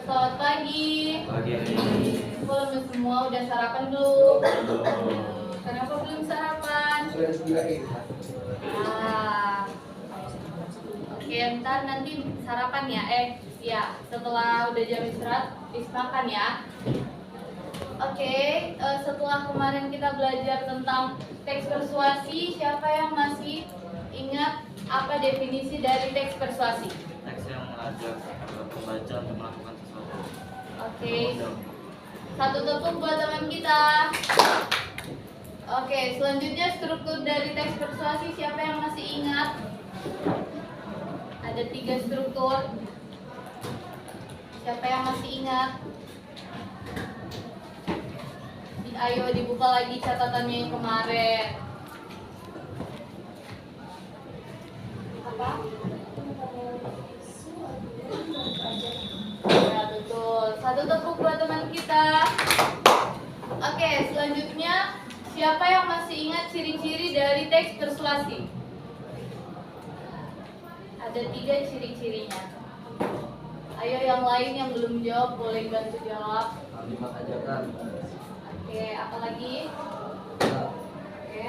Selamat pagi. Pagi. Belum semua udah sarapan belum? Kenapa belum sarapan? Oke, ntar nanti sarapan ya. Ya, setelah udah jam istirahat, makan ya. Oke, setelah kemarin kita belajar tentang teks persuasi, siapa yang masih ingat apa definisi dari teks persuasi? Teks yang mengajak pembaca untuk melakukan sesuatu. Oke, satu tepuk buat teman kita. Oke, selanjutnya struktur dari teks persuasi, siapa yang masih ingat? Ada 3 struktur. Siapa yang masih ingat? Ayo dibuka lagi catatannya yang kemarin. Apa? Ya betul. Satu tepuk buat teman kita. Oke, selanjutnya siapa yang masih ingat ciri-ciri dari teks persuasi? Ada 3 ciri-cirinya. Ayo yang lain yang belum jawab boleh bantu jawab. Kalimat ajakan. Oke, apa lagi? Oke.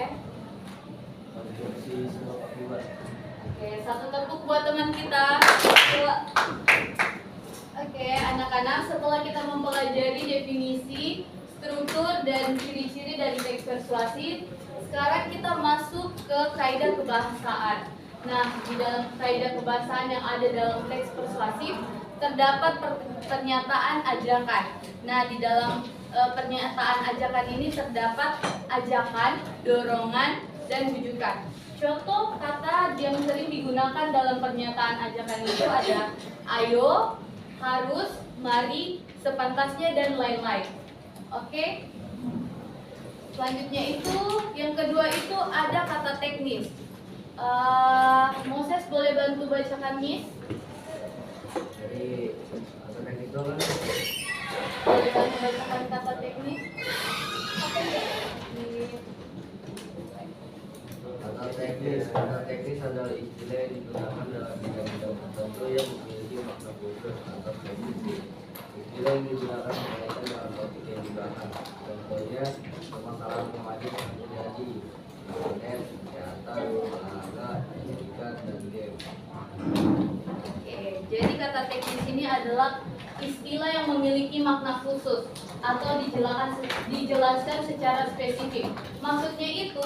Konstruksi sebuah akibat. Oke, satu tepuk buat teman kita. Oke, anak-anak, setelah kita mempelajari definisi, struktur, dan ciri-ciri dari teks persuasi, sekarang kita masuk ke kaidah kebahasaan. Nah, di dalam kaidah kebahasaan yang ada dalam teks persuasif, terdapat pernyataan ajakan. Nah, di dalam pernyataan ajakan ini terdapat ajakan, dorongan, dan bujukan. Contoh kata yang sering digunakan dalam pernyataan ajakan itu ada ayo, harus, mari, sepantasnya, dan lain-lain. Oke? Selanjutnya itu, yang kedua itu ada kata teknis. Moses boleh bantu bacakan, Miss? Jadi kata teknis itu kan Boleh bantu bacakan kata teknis? kata teknis adalah istilah yang digunakan dalam bidang-bidang tertentu yang memiliki makna khusus atau spesifik. Istilah yang digunakan berkaitan dengan topik yang dibahas. Contohnya permasalahan remaja yang terjadi, internet, kesehatan, olahraga, pendidikan, dan game. Oke, jadi kata teknis ini adalah istilah yang memiliki makna khusus atau dijelaskan secara spesifik. Maksudnya itu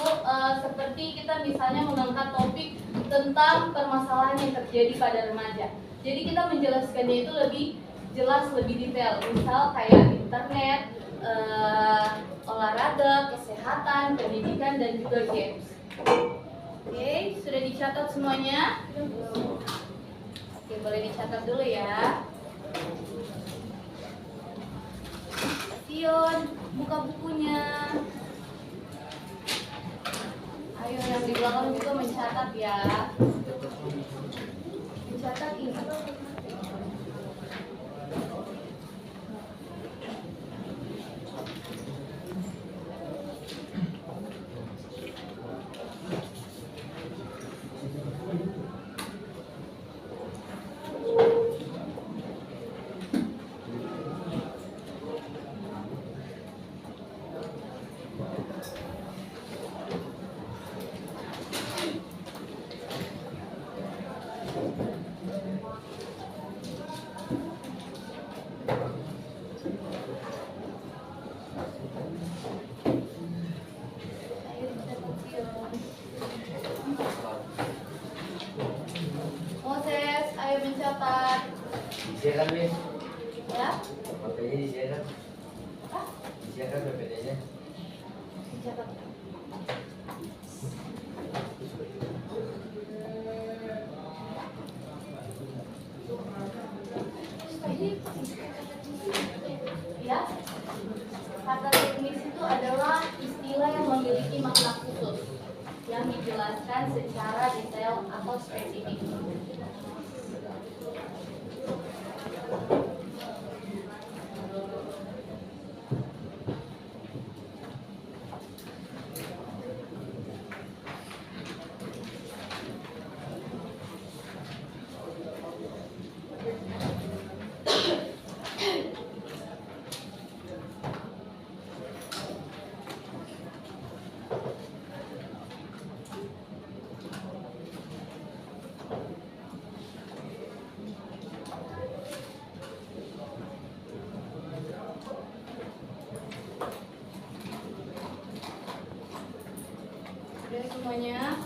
seperti kita misalnya mengangkat topik tentang permasalahan yang terjadi pada remaja. Jadi kita menjelaskannya itu lebih jelas, lebih detail. Misal kayak internet, olahraga, kesehatan, pendidikan, dan juga games. Oke, sudah dicatat semuanya? Oke, boleh dicatat dulu ya. Sion, buka bukunya. Ayo yang di belakang juga mencatat ya. Mencatat ini. Moses, ayo mencatat. Disiarkan, Miss. Ya? Matanya disiarkan. Hah? Disiarkan PPT-nya. Mencatat. Ya, kata teknis itu adalah istilah yang memiliki makna khusus yang dijelaskan secara detail atau spesifik. semuanya.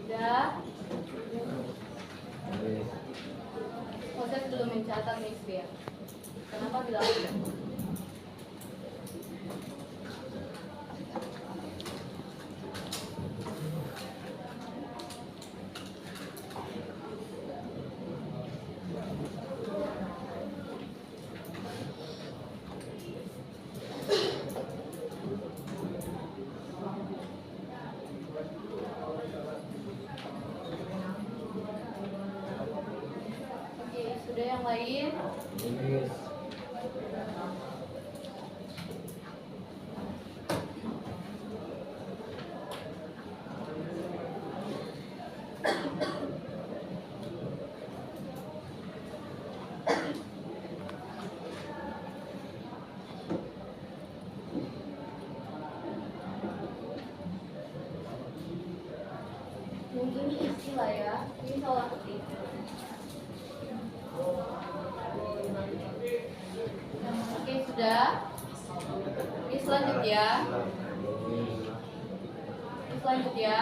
Sudah. Proses belum mencatat nih ya. Kenapa tidak ada? Oke, sudah yang lain? Yes. Mungkin ini istilah ya. Ini salah ketik. Oke, sudah. Ini selanjutnya. Ini selanjutnya.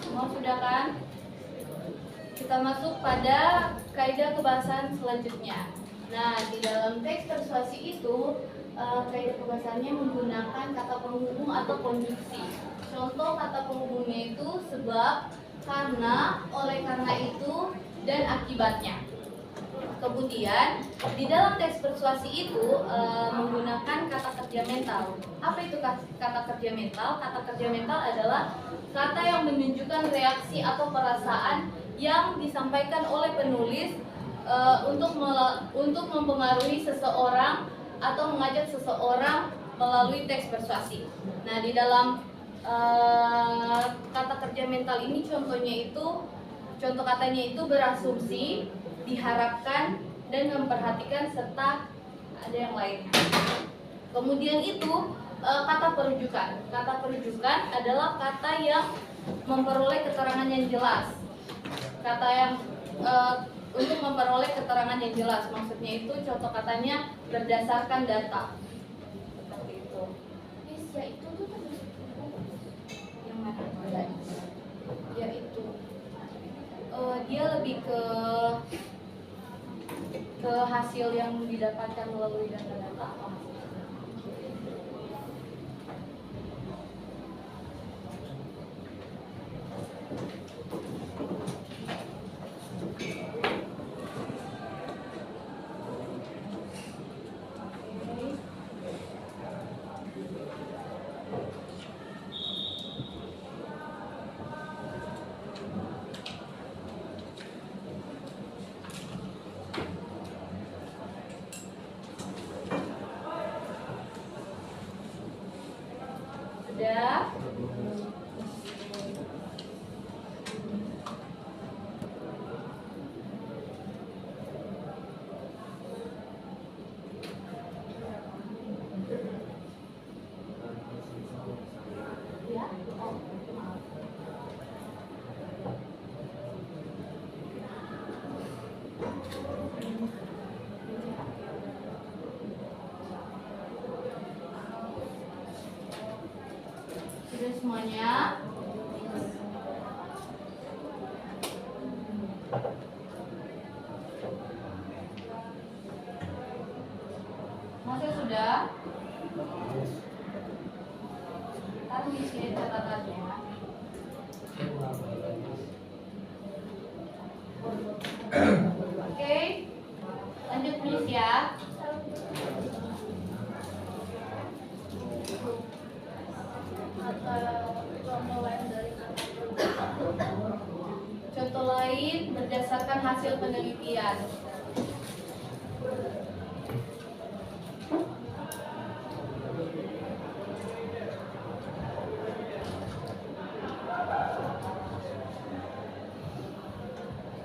Semua sudah kan? Kita masuk pada kaidah kebahasaan selanjutnya. Nah, di dalam teks persuasi itu kaidah kebahasaannya menggunakan kata penghubung atau konjungsi. Contoh kata penghubungnya itu sebab, karena, oleh karena itu, dan akibatnya. Kemudian di dalam teks persuasi itu menggunakan kata kerja mental. Apa itu kata kerja mental? Kata kerja mental adalah kata yang menunjukkan reaksi atau perasaan yang disampaikan oleh penulis untuk mempengaruhi seseorang atau mengajak seseorang melalui teks persuasi. Nah, di dalam kata kerja mental ini contoh katanya itu berasumsi, diharapkan, dan memperhatikan, serta ada yang lain. Kemudian itu kata perujukan. Kata perujukan adalah kata yang memperoleh keterangan yang jelas. Kata yang untuk memperoleh keterangan yang jelas, maksudnya itu contoh katanya berdasarkan data. Seperti itu. Ya itu tuh yang mana? Ya itu. Dia lebih ke hasil yang didapatkan melalui data-data. Sudah. Ya. Oh, maaf. Sudah semuanya? Masih sudah? Taruh di sini catatannya. Oke, lanjut please ya. Contoh lain berdasarkan berdasarkan hasil penelitian.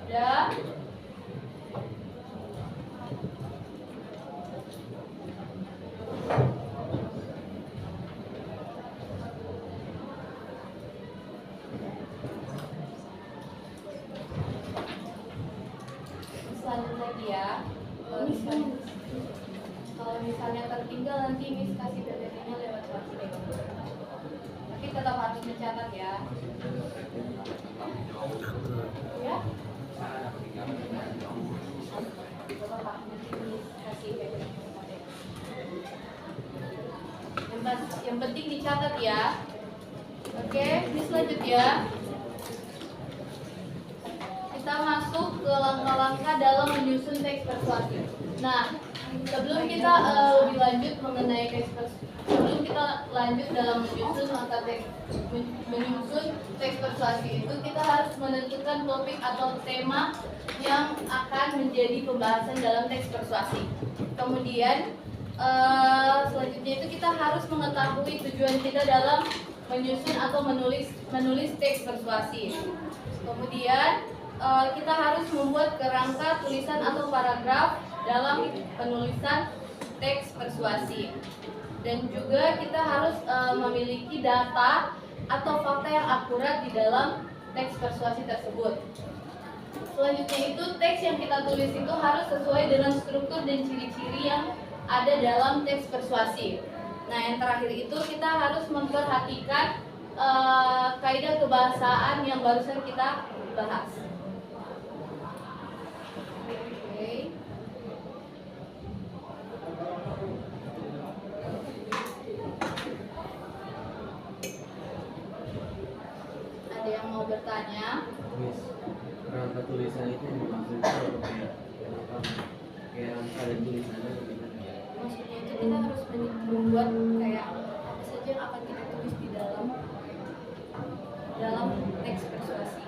Udah? Lanjut lagi ya. Kalau misalnya tertinggal nanti Miss kasih PPT-nya lewat WhatsApp. Tapi tetap harus mencatat ya. Ya. Yang penting dicatat ya. Oke, Miss lanjut ya. Kita masuk ke langkah-langkah dalam menyusun teks persuasi. Nah, sebelum kita lebih lanjut mengenai sebelum kita lanjut dalam menyusun teks persuasi itu, kita harus menentukan topik atau tema yang akan menjadi pembahasan dalam teks persuasi. Kemudian selanjutnya itu kita harus mengetahui tujuan kita dalam menyusun atau menulis teks persuasi. Kemudian kita harus membuat kerangka tulisan atau paragraf dalam penulisan teks persuasi. Dan juga kita harus memiliki data atau fakta yang akurat di dalam teks persuasi tersebut. Selanjutnya itu teks yang kita tulis itu harus sesuai dengan struktur dan ciri-ciri yang ada dalam teks persuasi. Nah, yang terakhir itu kita harus memperhatikan kaidah kebahasaan yang barusan kita bahas. Oke. Ada yang mau bertanya? Miss, kerangka tulisan itu maksudnya kayak ada tulisannya gitu. Maksudnya itu kita harus membuat kayak apa saja yang akan kita tulis di dalam teks persuasi.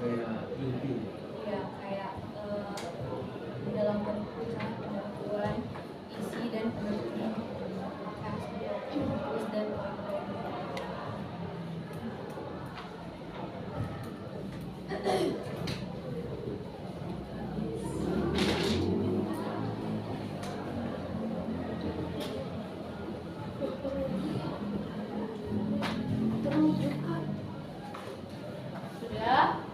Kayak inti. Ya, kayak dalam tulisan penentuan isi dan pengertian apa saja tulis dan sudah.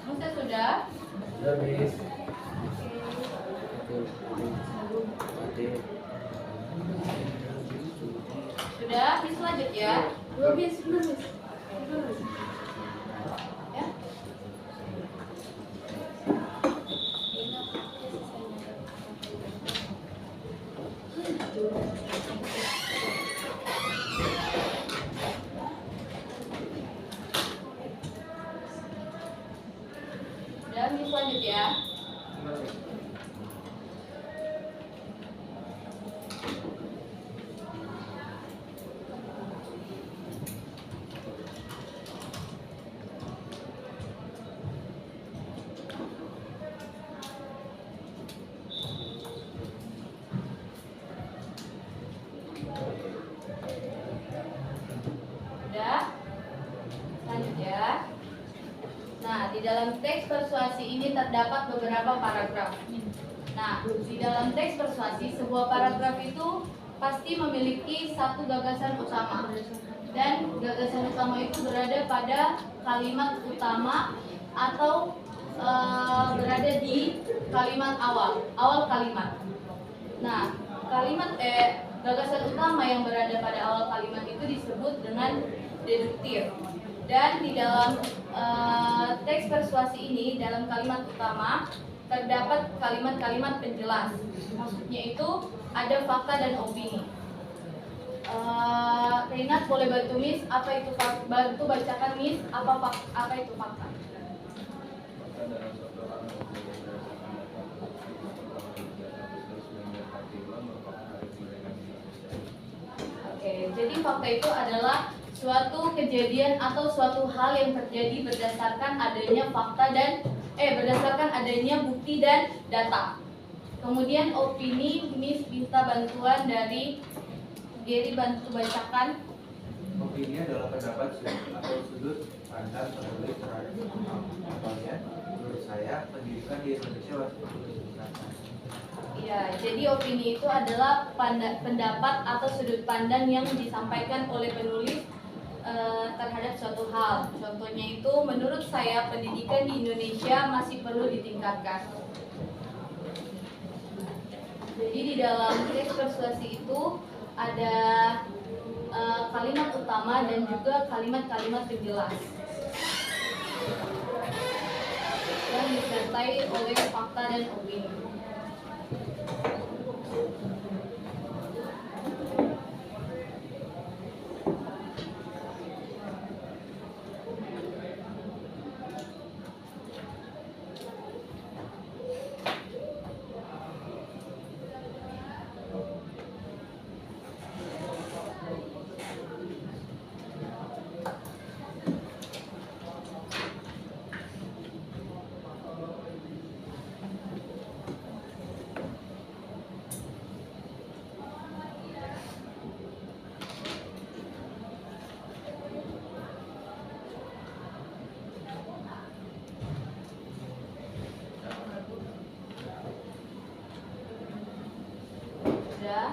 Maksudnya sudah? Sudah, Miss. Sudah, Miss lanjut ya. Belum, Miss. Ya. Sudah, Miss lanjut ya. Sudah? Lanjut ya. Nah, di dalam teks persuasi ini terdapat beberapa paragraf. Nah, di dalam teks persuasi, sebuah paragraf itu pasti memiliki satu gagasan utama. Dan gagasan utama itu berada pada kalimat utama atau berada di kalimat awal kalimat. Nah, gagasan utama yang berada pada awal kalimat itu disebut dengan deduktif. Dan di dalam teks persuasi ini, dalam kalimat utama terdapat kalimat-kalimat penjelas. Maksudnya itu ada fakta dan opini. Renat boleh bantu Miss apa itu bantu bacakan Miss apa itu fakta? Maka dalam suatu hal yang berbeda berdasarkan data bukti atau kegiatan terus menyiapkan merupakan hari kemerdekaan Indonesia. Oke, jadi fakta itu adalah suatu kejadian atau suatu hal yang terjadi berdasarkan adanya fakta dan berdasarkan adanya bukti dan data. Kemudian opini, Miss minta bantuan dari Gary, bantu bacakan. Opini adalah pendapat atau sudut pandang penulis terhadap suatu hal. Contohnya, menurut saya pendidikan di Indonesia masih perlu ditingkatkan. Ya, jadi opini itu adalah pendapat atau sudut pandang yang disampaikan oleh penulis terhadap suatu hal. Contohnya itu, menurut saya pendidikan di Indonesia masih perlu ditingkatkan. Jadi di dalam teks persuasi itu ada kalimat utama dan juga kalimat-kalimat penjelas yang disertai oleh fakta dan opini. Sudah?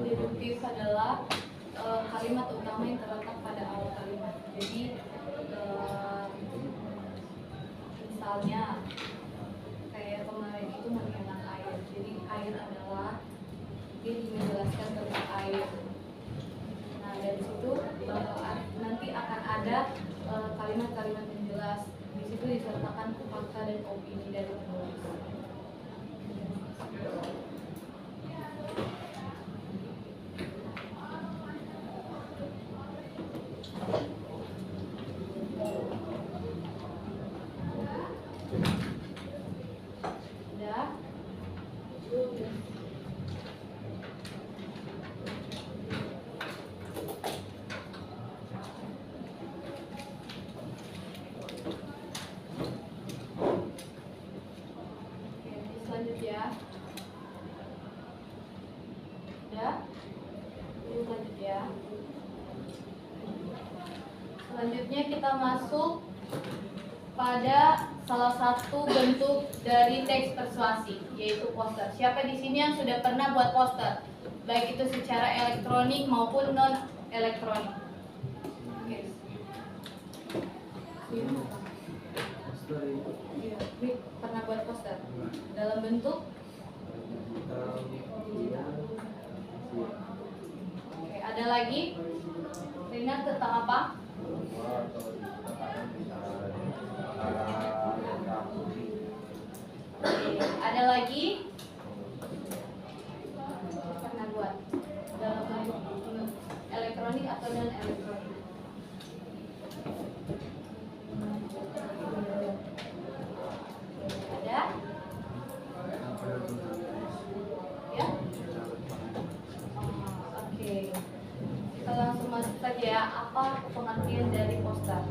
Deduktif adalah kalimat utama yang terletak pada awal kalimat. Jadi misalnya kayak kemarin itu menghemat air. Jadi air adalah dia menjelaskan tentang air. Nah dari situ nanti akan ada kalimat-kalimat penjelas. Di situ disertakan fakta dan opini dari penulis. Sudah? Oke, selanjutnya. Sudah? Lanjut ya. Selanjutnya kita masuk pada salah satu bentuk dari teks persuasi, yaitu poster. Siapa di sini yang sudah pernah buat poster, baik itu secara elektronik maupun non elektronik? Oke. Iya, Wih, pernah buat poster dalam bentuk? Oke, ada lagi? Ingat tentang apa? Ada lagi? Pernah buat dalam bentuk elektronik atau non elektronik? Ada? Ya? Oke. Kita langsung masuk saja ya. Apa pengertian dari poster?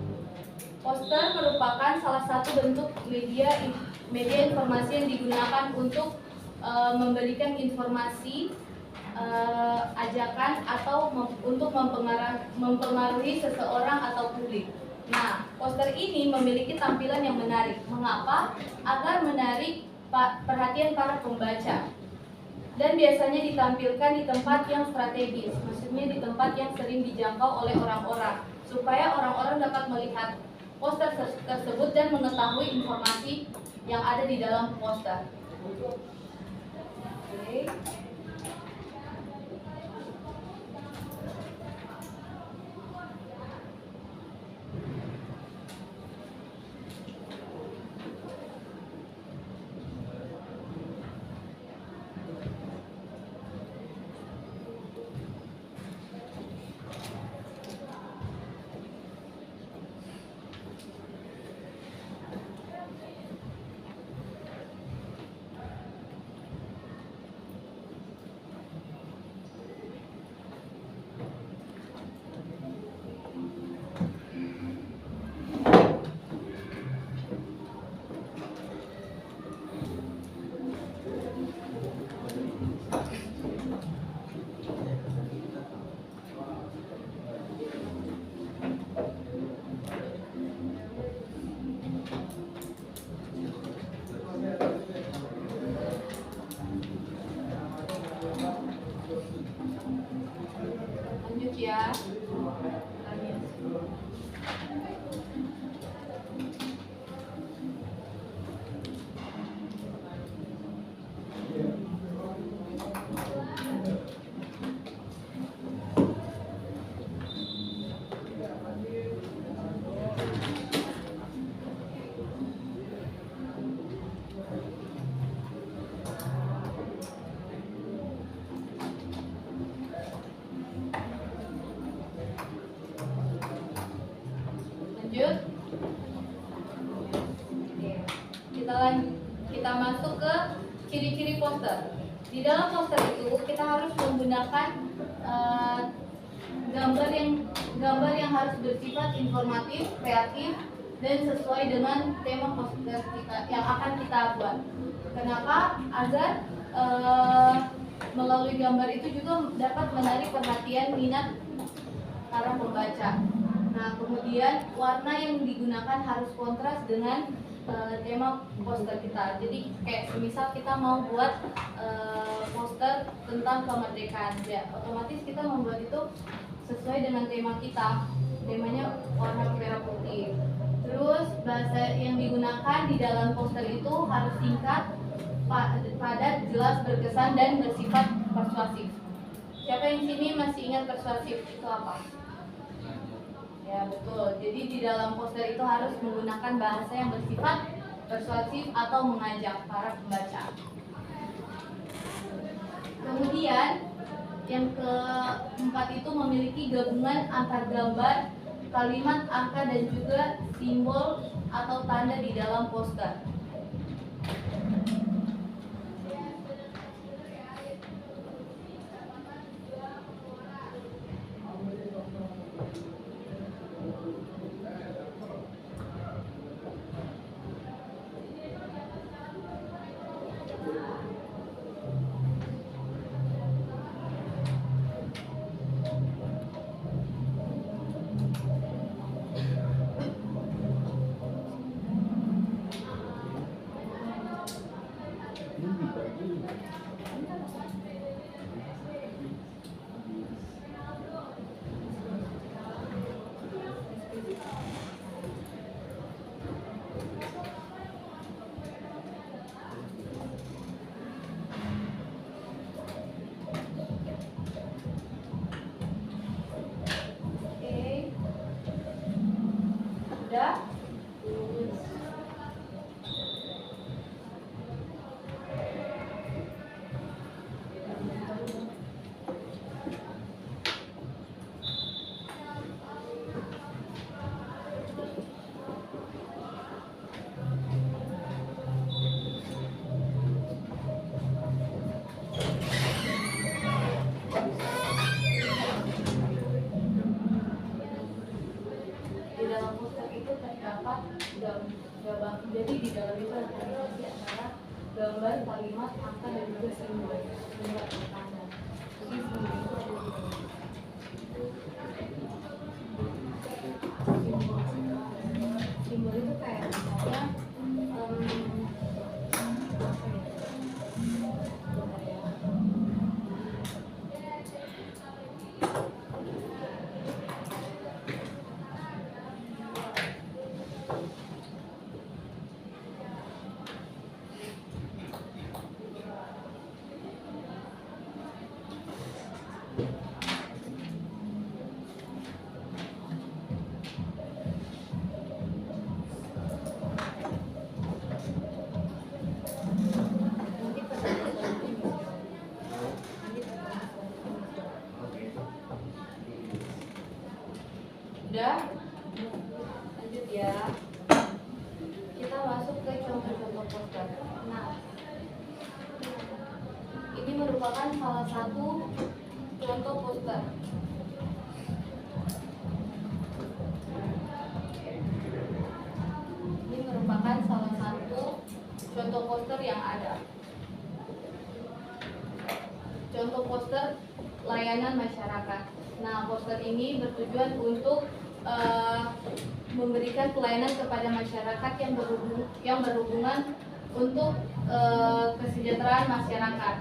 Poster merupakan salah satu bentuk media informasi yang digunakan untuk memberikan informasi, ajakan atau untuk mempengaruhi seseorang atau publik. Nah, poster ini memiliki tampilan yang menarik. Mengapa? Agar menarik perhatian para pembaca. Dan biasanya ditampilkan di tempat yang strategis, maksudnya di tempat yang sering dijangkau oleh orang-orang, supaya orang-orang dapat melihat poster tersebut dan mengetahui informasi yang ada di dalam poster. Oke. Lanjut. Oke. Kita masuk ke ciri-ciri poster. Di dalam poster itu kita harus menggunakan gambar yang harus bersifat informatif, kreatif, dan sesuai dengan tema poster kita yang akan kita buat. Kenapa? Agar melalui gambar itu juga dapat menarik perhatian minat para pembaca. Nah, kemudian warna yang digunakan harus kontras dengan tema poster kita. Jadi kayak semisal kita mau buat poster tentang kemerdekaan, ya otomatis kita membuat itu sesuai dengan tema kita. Temanya warna merah putih. Terus bahasa yang digunakan di dalam poster itu harus singkat, padat, jelas, berkesan, dan bersifat persuasif. Siapa yang sini masih ingat persuasif itu apa? Ya betul. Jadi di dalam poster itu harus menggunakan bahasa yang bersifat persuasif atau mengajak para pembaca. Kemudian yang keempat itu memiliki gabungan antar gambar, kalimat, angka, dan juga simbol atau tanda di dalam poster. Udah? Di dalam poster itu terdapat gambar. Jadi di dalam itu ada kombinasi antara gambar, kalimat, angka, dan juga simbol tanda. Jadi simbol itu ada di dalam. Simbol itu kayak misalnya udah, lanjut ya. Kita masuk ke contoh-contoh poster. Nah, ini merupakan salah satu contoh poster. Ini merupakan salah satu contoh poster yang ada. Contoh poster layanan masyarakat. Nah, poster ini bertujuan untuk memberikan pelayanan kepada masyarakat yang berhubungan untuk kesejahteraan masyarakat.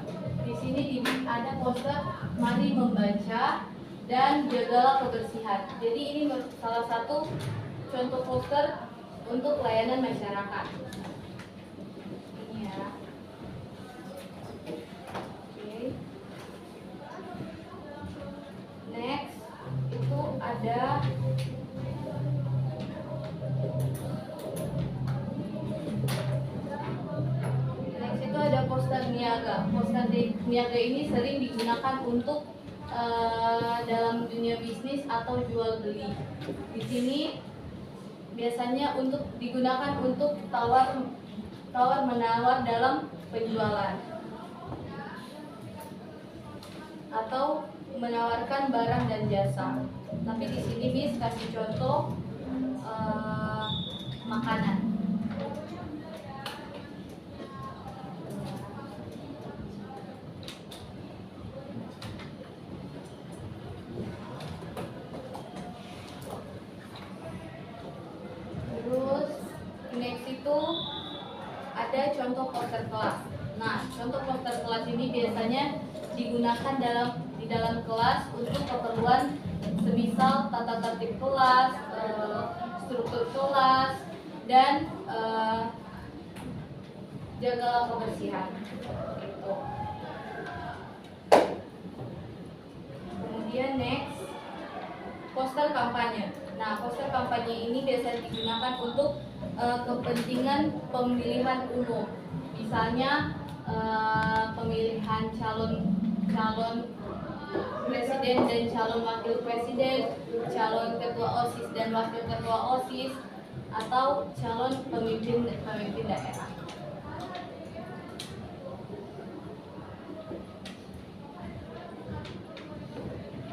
Di sini ada poster mari membaca dan jagalah kebersihan. Jadi ini salah satu contoh poster untuk layanan masyarakat. Ini ya. Oke. Next itu ada poster niaga. Poster niaga ini sering digunakan untuk dalam dunia bisnis atau jual beli. Di sini biasanya digunakan untuk tawar menawar dalam penjualan atau menawarkan barang dan jasa. Tapi di sini Miss kasih contoh makanan. Terus next itu ada contoh poster kelas. Nah, contoh poster kelas ini biasanya digunakan di dalam kelas untuk keperluan semisal tata tertib kelas, struktur kelas, dan jagalah kebersihan. Gitu. Kemudian next, poster kampanye. Nah, poster kampanye ini biasanya digunakan untuk kepentingan pemilihan umum. Misalnya pemilihan calon presiden dan calon wakil presiden, calon ketua OSIS dan wakil ketua OSIS, atau calon pemimpin daerah.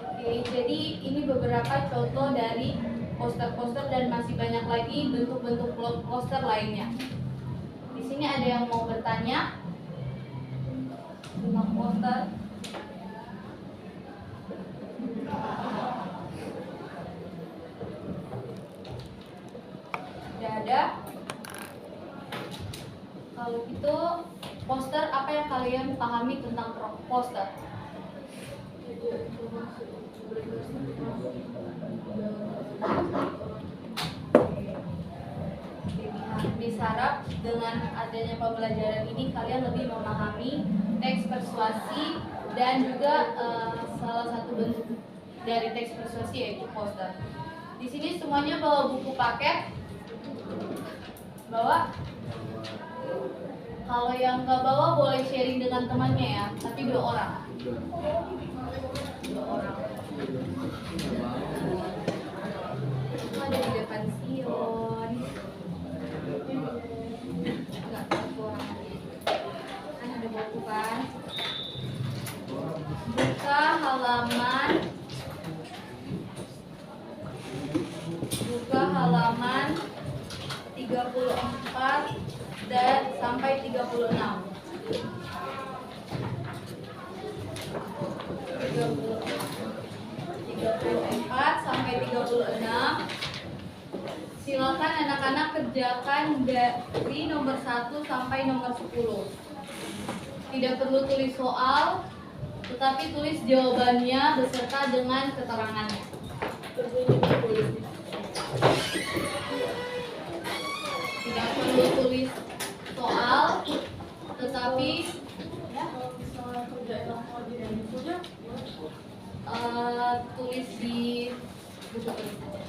Oke, jadi ini beberapa contoh dari poster-poster dan masih banyak lagi bentuk-bentuk poster lainnya. Di sini ada yang mau bertanya tentang poster? Tidak ada. Kalau gitu, poster apa yang kalian pahami tentang poster? Harap dengan adanya pembelajaran ini kalian lebih memahami teks persuasi dan juga salah satu bentuk dari teks persuasi yaitu poster. Di sini semuanya bawa buku paket. Bawa. Kalau yang nggak bawa boleh sharing dengan temannya ya, tapi 2 orang. 2 orang. Itu ada di depan Sion. Enggak, kan ada buku kan. Buka halaman 34 dan sampai 36. 34 sampai 36. Silakan anak-anak kerjakan dari nomor 1 sampai nomor 10. Tidak perlu tulis soal, tetapi tulis jawabannya beserta dengan keterangannya. Tidak perlu tulis soal, tetapi tulis di buku tulis saja.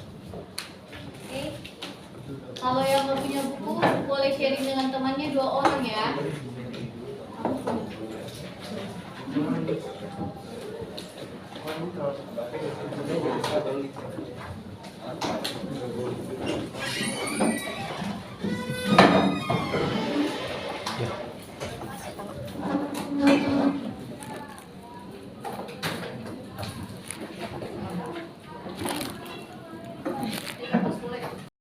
Oke. Kalau yang nggak punya buku, boleh sharing dengan temannya 2 orang ya. Kalau